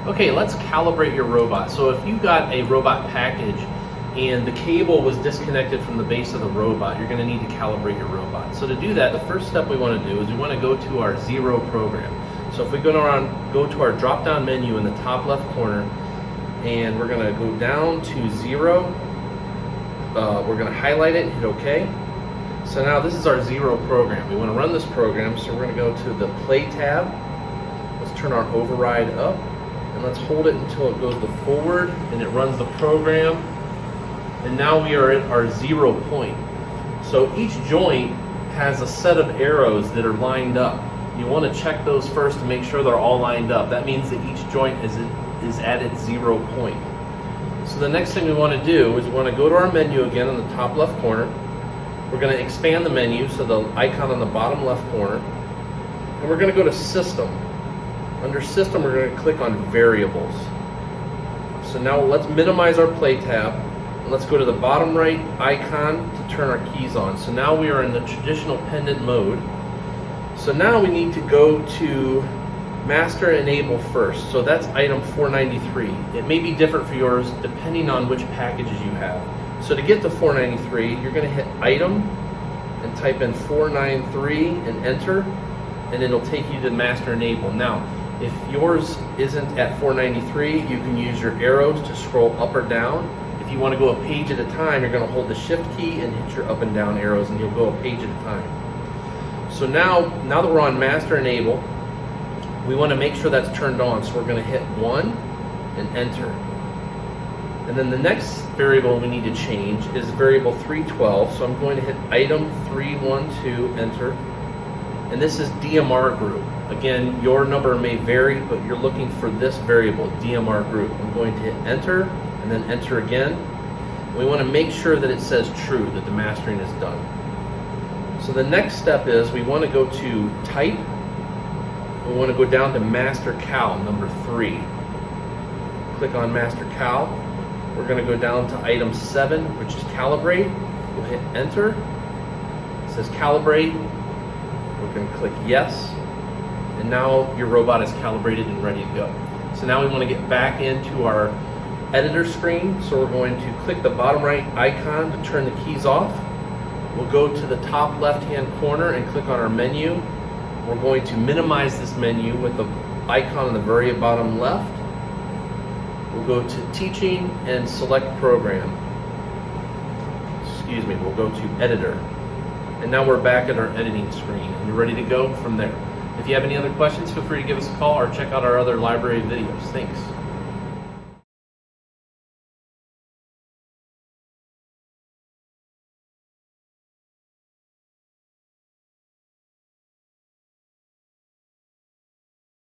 Okay, let's calibrate your robot. So if you got a robot package and the cable was disconnected from the base of the robot, you're going to need to calibrate your robot. So to do that, the first step we want to do is we want to go to our 0 program. So if we go to our drop-down menu in the top left corner, and we're going to go down to 0. We're going to highlight it, hit OK. So now this is our 0 program. We want to run this program, so we're going to go to the Play tab. Let's turn our override up, and let's hold it until it goes to forward, and it runs the program. And now we are at our 0 point. So each joint has a set of arrows that are lined up. You want to check those first to make sure they're all lined up. That means that each joint is at its 0 point. So the next thing we want to do is we want to go to our menu again in the top left corner. We're going to expand the menu, so the icon on the bottom left corner. And we're going to go to System. Under System, we're going to click on Variables. So now let's minimize our Play tab. And let's go to the bottom right icon to turn our keys on. So now we are in the traditional pendant mode. So now we need to go to Master Enable first. So that's item 493. It may be different for yours depending on which packages you have. So to get to 493, you're going to hit Item and type in 493 and enter, and it'll take you to Master Enable. Now, if yours isn't at 493, you can use your arrows to scroll up or down. If you want to go a page at a time, you're going to hold the Shift key and hit your up and down arrows, and you'll go a page at a time. So now that we're on Master Enable, we want to make sure that's turned on. So we're going to hit 1 and enter. And then the next variable we need to change is variable 312. So I'm going to hit item 312, enter. And this is DMR group. Again, your number may vary, but you're looking for this variable, DMR group. I'm going to hit enter and then enter again. We want to make sure that it says true, that the mastering is done. So the next step is we want to go to type. We want to go down to Master Cal, number 3. Click on Master Cal. We're going to go down to item 7, which is calibrate. We'll hit enter. It says calibrate. We're going to click yes. And now your robot is calibrated and ready to go. So now we want to get back into our editor screen. So we're going to click the bottom right icon to turn the keys off. We'll go to the top left-hand corner and click on our menu. We're going to minimize this menu with the icon on the very bottom left. We'll go to Teaching and select Program. We'll go to Editor. And now we're back at our editing screen, and you're ready to go from there. If you have any other questions, feel free to give us a call or check out our other library videos. Thanks.